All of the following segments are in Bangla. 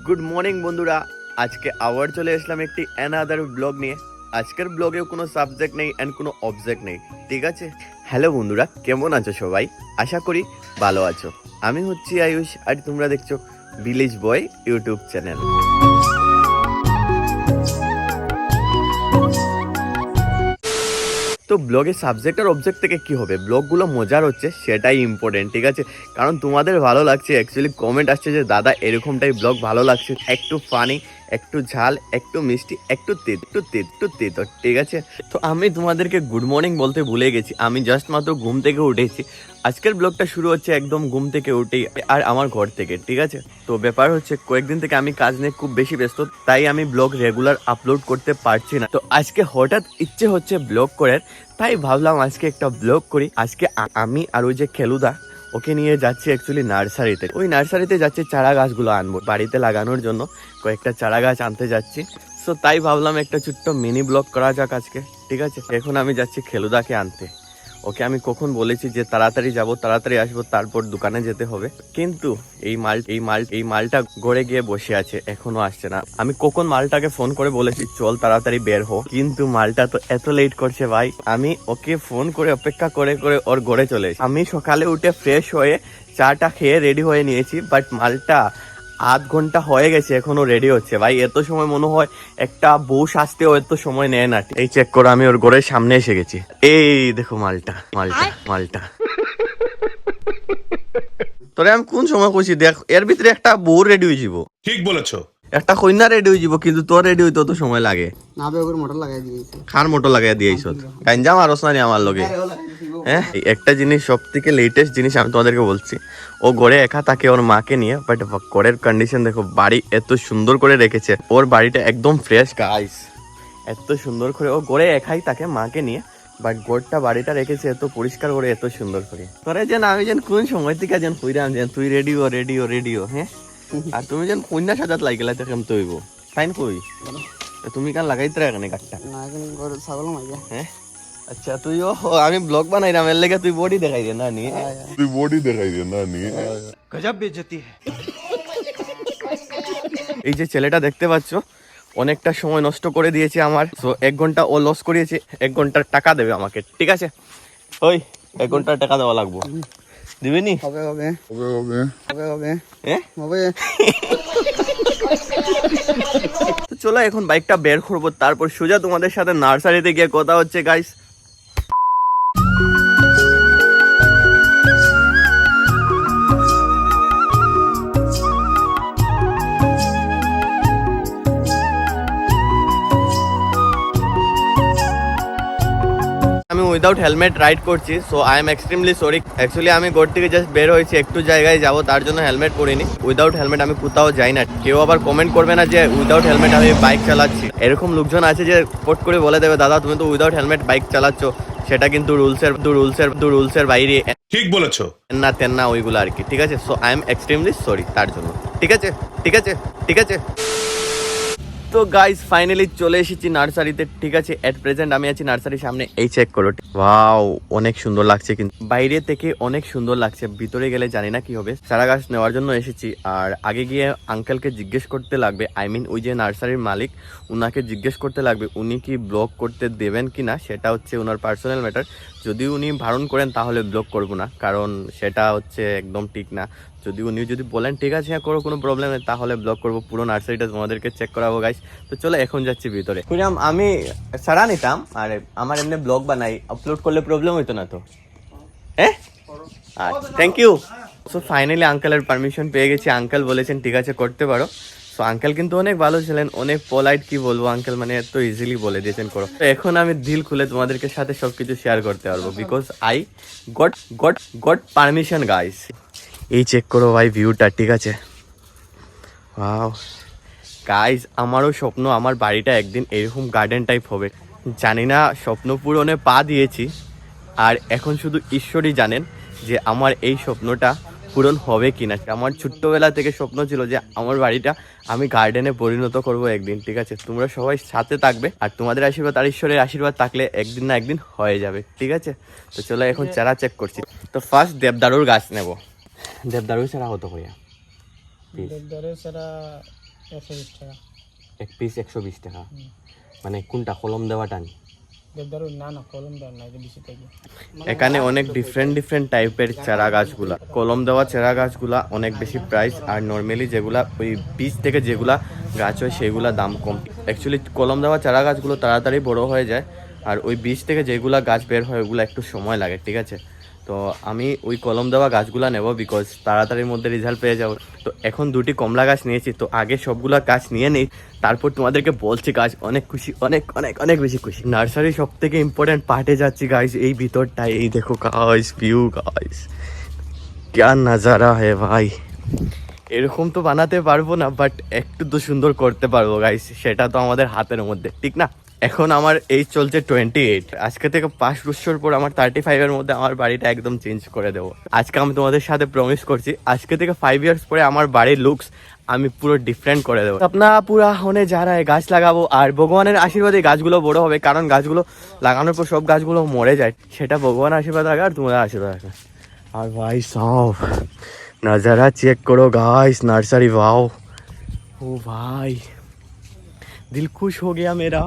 গুড মর্নিং বন্ধুরা, আজকে আবার চলে আসলাম একটি অ্যানাদার ব্লগ নিয়ে। আজকের ব্লগেও কোনো সাবজেক্ট নেই অ্যান্ড কোনো অবজেক্ট নেই, ঠিক আছে। হ্যালো বন্ধুরা, কেমন আছো সবাই? আশা করি ভালো আছো। আমি হচ্ছি আয়ুষ আর তোমরা দেখছো ভিলেজ বয় ইউটিউব চ্যানেল। তো ব্লগের সাবজেক্ট আর অবজেক্ট থেকে কি হবে, ব্লগগুলো মজার হচ্ছে সেটাই ইম্পর্টেন্ট, ঠিক আছে। কারণ তোমাদের ভালো লাগছে, অ্যাকচুয়ালি কমেন্ট আসছে যে দাদা এরকমটাই ব্লগ ভালো লাগছে, একটু ফানি, একটু ঝাল, একটু মিষ্টি, একটু তেতো, ঠিক আছে। তো আমি তোমাদেরকে গুড মর্নিং বলতে ভুলে গেছি, আমি জাস্ট মাত্র ঘুম থেকে উঠেছি। আজকের ব্লগটা শুরু হচ্ছে একদম ঘুম থেকে উঠেই আর আমার ঘর থেকে, ঠিক আছে। তো ব্যাপার হচ্ছে কয়েকদিন থেকে আমি কাজ নিয়ে খুব বেশি ব্যস্ত, তাই আমি ব্লগ রেগুলার আপলোড করতে পারছি না। তো আজকে হঠাৎ ইচ্ছে হচ্ছে ব্লগ করার, তাই ভাবলাম আজকে একটা ব্লগ করি। আজকে আমি আর ওই যে খেলুদা, ওকে নিয়ে যাচ্ছি অ্যাকচুয়ালি নার্সারিতে। ওই নার্সারিতে যাচ্ছি চারা গাছগুলো আনবো বাড়িতে লাগানোর জন্য, কয়েকটা চারা গাছ আনতে যাচ্ছি। সো তাই ভাবলাম একটা ছোট্ট মিনি ব্লগ করা যাক আজকে, ঠিক আছে। এখন আমি যাচ্ছি খেলুদাকে আনতে। ওকে আমি কখন বলেছি যে তাড়াতাড়ি যাব, তাড়াতাড়ি আসবো, তারপর দোকানে যেতে হবে, কিন্তু এই মালটা ঘরে গিয়ে বসে আছে, এখনো আসছে না। আমি কখন মালটাকে ফোন করে বলেছি চল তাড়াতাড়ি বের হো, কিন্তু মালটা তো এত লেট করছে ভাই। আমি ওকে ফোন করে অপেক্ষা করে করে ওর ঘরে চলে এসেছি। আমি সকালে উঠে ফ্রেশ হয়ে চাটা খেয়ে রেডি হয়ে নিয়েছি, বাট মালটা আধ ঘন্টা হয়ে গেছে এখনো রেডি হচ্ছে। ভাই এত সময় মনে হয় একটা বউ সাজতেও এত সময় নেয় না। এই চেক করো, আমি ওর ঘরের সামনে এসে গেছি। এই দেখো মালটা তোরে আমি কোন সময় কইছি, দেখ এর ভিতরে একটা বউ রেডি হয়ে যাব। ঠিক বলেছো। একটা কন্যা রেডি হয়ে যাব, কিন্তু তোর রেডি হইতে তো সময় লাগে না। বেগর মোটর লাগাই দিয়েছে, খান মোটর লাগাই দিয়েছ গাঞ্জাম আর রসনানি আমার লগে। হ্যাঁ, একটা জিনিস, সব থেকে লেটেস্ট জিনিস আমি তোমাদেরকে বলছি, ও ঘরে একা থাকে ওর মাকে নিয়ে, বাট ঘরের কন্ডিশন দেখো, বাড়ি এত সুন্দর করে রেখেছে। ওর বাড়িটা একদম ফ্রেশ গাইস, এত সুন্দর করে ও ঘরে একাই থাকে মাকে নিয়ে, বাট গোড়টা বাড়িটা রেখেছে এত পরিষ্কার করে, এত সুন্দর করে। তোরে যেন আমি যেন কোন সময় থেকে যেন কইরাম যেন তুই রেডিও হ্যাঁ, আর তুমি যেন কন্যা সাজাত লাগিলা দেখেন তৈব ফাইন কই তুমি কান লাগাইতে এখানে কাটটা না এখন ঘরে ছাগল মাইয়া। হ্যাঁ আচ্ছা, তুইও আমি ব্লগ বানাইলাম এর লেগে তুই বডি দেখাই দে না নি, गजब बेइज्जती है। এই যে ছেলেটা দেখতে পাচ্ছ অনেকটা সময় নষ্ট করে দিয়েছে আমার। তো 1 ঘন্টা ও লস করিয়েছে, 1 ঘন্টার টাকা দেবে আমাকে, ঠিক আছে। ওই 1 ঘন্টার টাকা দেওয়া লাগবো, দিবি নি? হবে হ্যাঁ হবে। তো চলো এখন বাইকটা বের করবো, তারপর সোজা তোমাদের সাথে নার্সারিতে গিয়ে কথা হচ্ছে গাইস। আমি উইদাউট হেলমেট রাইড করছি, so I am extremely sorry. Actually আমি ঘর থেকে জাস্ট বের হয়েছি, একটু জায়গায় যাব, তার জন্য হেলমেট পরিনি। উইদাউট হেলমেট আমি কোথাও যাই না। কেউ আবার কমেন্ট করবে না যে উইদাউট হেলমেট আমি বাইক চালাচ্ছি। এরকম লোকজন আছে যে পট করে বলে দেবে দাদা তুমি তো উইদাউট হেলমেট বাইক চালাচ্ছ, সেটা কিন্তু রুলসের বাইরে, ঠিক বলেছো। না তেন্না ওইগুলো আর কি, ঠিক আছে। So I am extremely sorry তার জন্য, ঠিক আছে। তো গাইস ফাইনালি চলে এসেছি নার্সারিতে, ঠিক আছে। এট প্রেজেন্ট আমি আছি নার্সারির সামনে। এই চেক করো, ওয়াও অনেক সুন্দর লাগছে, কিন্তু বাইরে থেকে অনেক সুন্দর লাগছে, ভিতরে গেলে জানি না কি হবে। চারা গাছ নেওয়ার জন্য এসেছি, আর আগে গিয়ে আঙ্কেলকে জিজ্ঞেস করতে লাগবে, আই মিন ওই যে নার্সারির মালিক, উনাকে জিজ্ঞেস করতে লাগবে উনি কি ব্লগ করতে দেবেন কি না। সেটা হচ্ছে ওনার পার্সোনাল ম্যাটার। যদি উনি বারণ করেন তাহলে ব্লগ করব না, কারণ সেটা হচ্ছে একদম ঠিক না। উনি যদি বলেন ঠিক আছে হ্যাঁ করো, কোনো প্রবলেম নেই, তাহলে ব্লগ করবো। পুরো নার্সারিটা তোমাদেরকে চেক করাবো গাইস। তো চলো এখন যাচ্ছি ভিতরে। আমি ছাড়া নিতাম, আর আমার এমনি ব্লগ বানাই, আপলোড করলে প্রবলেম হইতো না তো। হ্যাঁ আচ্ছা, থ্যাংক ইউ। সো ফাইনালি আঙ্কেলের পারমিশন পেয়ে গেছি, আঙ্কেল বলেছেন ঠিক আছে করতে পারো। সো আঙ্কেল কিন্তু অনেক ভালো ছিলেন, অনেক পোলাইট, কি বলবো আঙ্কেল, মানে এত ইজিলি বলে দিয়েছেন করো। তো এখন আমি দিল খুলে তোমাদেরকে সাথে সবকিছু শেয়ার করতে পারবো, because I got permission guys. এই চেক করো ভাই ভিউটা, ঠিক আছে। ওয়াও গাইস, আমারও স্বপ্ন আমার বাড়িটা একদিন এরকম গার্ডেন টাইপ হবে। জানি না স্বপ্ন পূরণে পা দিয়েছি, আর এখন শুধু ঈশ্বরই জানেন যে আমার এই স্বপ্নটা পূরণ হবে কিনা। আমার ছোট্টবেলা থেকে স্বপ্ন ছিল যে আমার বাড়িটা আমি গার্ডেনে পরিণত করব একদিন, ঠিক আছে। তোমরা সবাই সাথে থাকবে, আর তোমাদের আশীর্বাদ আর ঈশ্বরের আশীর্বাদ থাকলে একদিন না একদিন হয়ে যাবে, ঠিক আছে। তো চলো এখন চারা চেক করছি। তো ফার্স্ট দেবদারুর গাছ নেব। দেবদারু ছাড়া হতো কইয়া দেবদারু ছাড়া 120 টাকা এক পিস 120 টাকা মানে কোনটা কলম দেওয়াটা নি? দেবদারু না না কলম দেওয়ার না, এটা বেশি থাকবে। এখানে অনেক ডিফারেন্ট টাইপের চারা গাছগুলা, কলম দেওয়া চারা গাছগুলা অনেক বেশি প্রাইস, আর নর্মালি যেগুলা ওই বীজ থেকে যেগুলা গাছ হয় সেগুলা দাম কম। অ্যাকচুয়ালি কলম দেওয়া চারা গাছগুলো তাড়াতাড়ি বড় হয়ে যায়, আর ওই বীজ থেকে যেগুলা গাছ বের হয় ওগুলো একটু সময় লাগে, ঠিক আছে। তো আমি ওই কলম দেওয়া গাছগুলা নেব বিকজ তাড়াতাড়ির মধ্যে রেজাল্ট পেয়ে যাবো। তো এখন দুটি কমলা গাছ নিয়েছি, তো আগে সবগুলা গাছ নিয়ে নেই, তারপর তোমাদেরকে বলছি। গাছ অনেক খুশি, অনেক অনেক অনেক বেশি খুশি। নার্সারি সব থেকে ইম্পর্টেন্ট পার্টে যাচ্ছি গাইস, এই ভিতরটায়। এই দেখো গাইস, ভিউ গাইস, क्या नज़ारा है ভাই। এরকম তো বানাতে পারবো না, বাট একটু তো সুন্দর করতে পারবো গাইস, সেটা তো আমাদের হাতের মধ্যে, ঠিক না? এখন আমার এইজ চলছে 28, আজকে থেকে 5 বছর পর আমার 35-এর মধ্যে আমার বাড়িটা একদম চেঞ্জ করে দেবো। আজকে আমি তোমাদের সাথে প্রমিস করছি, আজকে থেকে 5 ইয়ার্স পরে আমার বাড়ির লুকস আমি পুরো ডিফারেন্ট করে দেবো। আপনা পুরা হনে যা রা হ্যায়, গাছ লাগাবো, আর ভগবানের আশীর্বাদে গাছগুলো বড় হবে, কারণ গাছগুলো লাগানোর পর সব গাছগুলো মরে যায়, সেটা ভগবানের আশীর্বাদ রাখে আর তোমাদের আশীর্বাদ রাখে। আর ভাই সব नज़ारा चेक करो गाइस, नर्सरी वाओ, ओ भाई दिल खुश हो गया मेरा।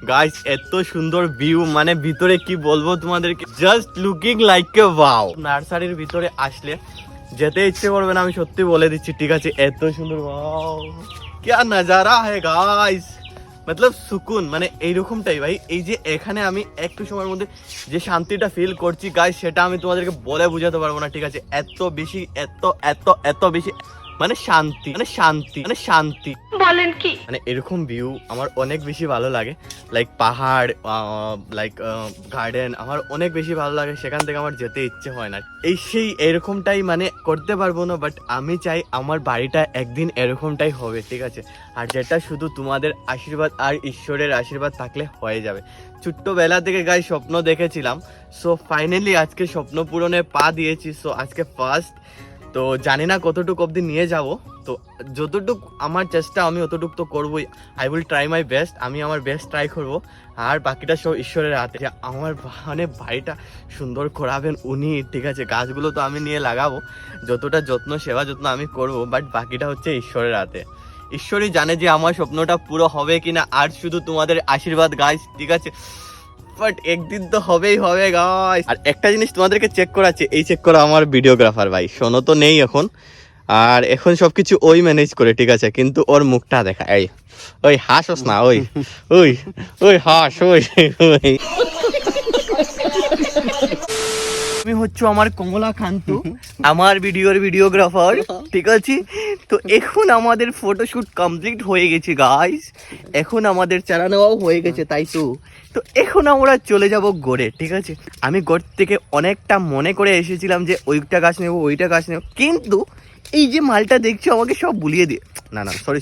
গাইস এত সুন্দর ভিউ, মানে ভিতরে কি বলবো তোমাদেরকে, just looking like a wow. নার্সারির ভিতরে আসলে যেতে ইচ্ছে করবে না, আমি সত্যি বলে দিচ্ছি, ঠিক আছে? এত সুন্দর, ওয়াও क्या नजारा है गाइस, मतलब সুকুন, মানে এইরকমটাই ভাই। এই যে এখানে আমি একটু সময়ের মধ্যে যে শান্তিটা ফিল করছি গাইস, সেটা আমি তোমাদেরকে বলে বোঝাতে পারবো না, ঠিক আছে? এত বেশি, এত এত এত বেশি, মানে শান্তি, মানে শান্তি, মানে শান্তি বলেন কি, মানে এরকম ভিউ আমার অনেক বেশি ভালো লাগে। লাইক পাহাড়, লাইক গার্ডেন আমার অনেক বেশি ভালো লাগে, সেখান থেকে আমার যেতে ইচ্ছে হয় না। এই সেই এরকমটাই মানে করতে পারবো না, বাট আমি চাই আমার বাড়িটা একদিন এরকমটাই হবে, ঠিক আছে? আর যেটা শুধু তোমাদের আশীর্বাদ আর ঈশ্বরের আশীর্বাদ থাকলে হয়ে যাবে। ছোট্টবেলা থেকে গাই স্বপ্ন দেখেছিলাম, সো ফাইনালি আজকে স্বপ্ন পূরণে পা দিয়েছি। সো আজকে ফার্স্ট, তো জানি না কতটুকু অবধি নিয়ে যাব, তো যতটুক আমার চেষ্টা আমি অতটুক তো করবোই। I will try my best, আমি আমার বেস্ট ট্রাই করব, আর বাকিটা সব ঈশ্বরের হাতে। আমার মানে বাড়িটা সুন্দর করাবেন উনি, ঠিক আছে? গাছগুলো তো আমি নিয়ে লাগাবো, যতটা যত্ন সেবা যত্ন আমি করব, বাট বাকিটা হচ্ছে ঈশ্বরের হাতে। ঈশ্বরই জানে যে আমার স্বপ্নটা পুরো হবে কিনা, আর শুধু তোমাদের আশীর্বাদ গাইস, ঠিক আছে? বাট একদিন তো হবেই হবে গাইস। আর একটা জিনিস তোমাদেরকে চেক করাচ্ছে, এই চেক করা আমার ভিডিওগ্রাফার ভাই, শোনো তো নেই এখন, আর এখন সবকিছু ওই ম্যানেজ করে, ঠিক আছে? কিন্তু ওর মুখটা দেখা, এই ওই হাসোস না, ওই ওই ওই হাস, ওই ওই তুমি হচ্ছে আমার কমলা কান্তু, আমার ভিডিওর ভিডিওগ্রাফার, ঠিক আছে? তো এখন আমাদের ফটোশুট কমপ্লিট হয়ে গেছে গাইস, এখন আমাদের চারা নেওয়াও হয়ে গেছে, তাই তো। তো এখন আমরা চলে যাব গড়ে, ঠিক আছে? আমি গড় থেকে অনেকটা মনে করে এসেছিলাম যে ওইটা গাছ নেবো, ওইটা গাছ নেবো, কিন্তু এই যে মালটা দেখছো আমাকে সব ভুলিয়ে দিয়ে, না না সরি,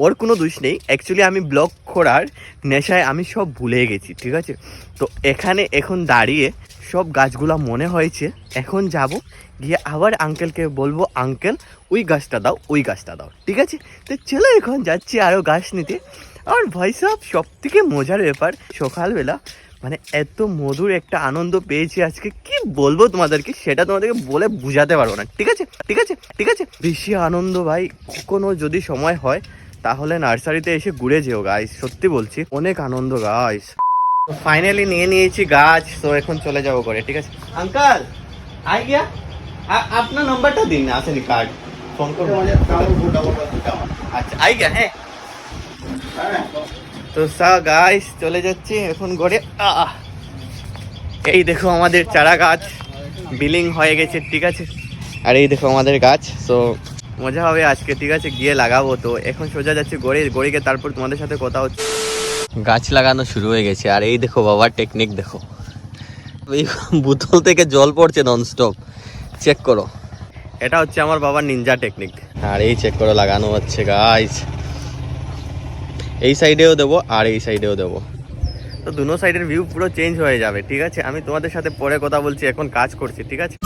ওর কোনো দোষ নেই। অ্যাকচুয়ালি আমি ব্লগ করার নেশায় আমি সব ভুলে গেছি, ঠিক আছে? তো এখানে এখন দাঁড়িয়ে সব গাছগুলা মনে হয়েছে, এখন যাব গিয়ে আবার আঙ্কেলকে বলবো, আঙ্কেল ওই গাছটা দাও, ওই গাছটা দাও, ঠিক আছে? তো চলো এখন যাচ্ছি আরও গাছ নিতে। আর ভাই সাহেব সব থেকে মজার ব্যাপার, সকালবেলা মানে এত মধুর একটা আনন্দ পেয়েছি আজকে, কি বলবো তোমাদেরকে, সেটা তোমাদেরকে বলে বুঝাতে পারবো না, ঠিক আছে? ঠিক আছে, ঠিক আছে, বেশি আনন্দ ভাই। কখনো যদি সময় হয় তাহলে নার্সারিতে এসে ঘুরে যেও গাইস, সত্যি বলছি, অনেক আনন্দ গাইস। তো ফাইনালি নিয়ে নিয়েছি গাছ, তো এখন চলে যাবো করে, ঠিক আছে? আঙ্কাল আই গিয়া, আপনার নাম্বারটা দিন না, আসেনি কার্ড, ফোন করবো। আচ্ছা আই গিয়া, হ্যাঁ। তো গাইস চলে যাচ্ছি এখন ঘরে। এই দেখো আমাদের চারা গাছ বিলিং হয়ে গেছে, ঠিক আছে? আর এই দেখো আমাদের গাছ, তো মজা হবে আজকে, ঠিক আছে? গিয়ে লাগাবো। তো এখন সোজা যাচ্ছি গড়ে, গড়ে গিয়ে তারপর তোমাদের সাথে কথা হচ্ছে। গাছ লাগানো শুরু হয়ে গেছে, আর এই দেখো বাবার টেকনিক দেখো, এই বোতল থেকে জল পড়ছে ননস্টপ, চেক করো। এটা হচ্ছে আমার বাবার নিনজা টেকনিক। আর এই চেক করো লাগানো হচ্ছে গাইস, এই সাইডেও দেবো আর এই সাইডেও দেবো। তো তো দুনো সাইডের ভিউ পুরো চেঞ্জ হয়ে যাবে। ঠিক আছে, আমি তোমাদের সাথে পরে কথা বলছি, এখন কাজ করছি। ঠিক আছে।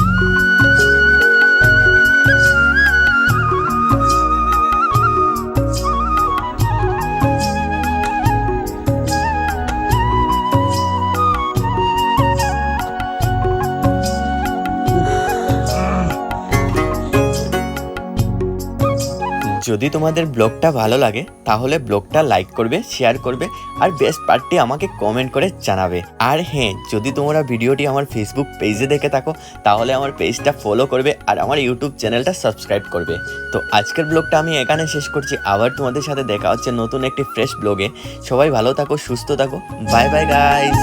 যদি তোমাদের ব্লগটা ভালো লাগে তাহলে ব্লগটা লাইক করবে, শেয়ার করবে, আর বেস্ট পার্টটি আমাকে কমেন্ট করে জানাবে। আর হ্যাঁ, যদি তোমরা ভিডিওটি আমার ফেসবুক পেজে দেখে থাকো তাহলে আমার পেজটা ফলো করবে আর আমার ইউটিউব চ্যানেলটা সাবস্ক্রাইব করবে। তো আজকের ব্লগটা আমি এখানে শেষ করছি। আবার তোমাদের সাথে দেখা হচ্ছে নতুন একটি ফ্রেশ ব্লগে। সবাই ভালো থাকো, সুস্থ থাকো। Bye bye guys.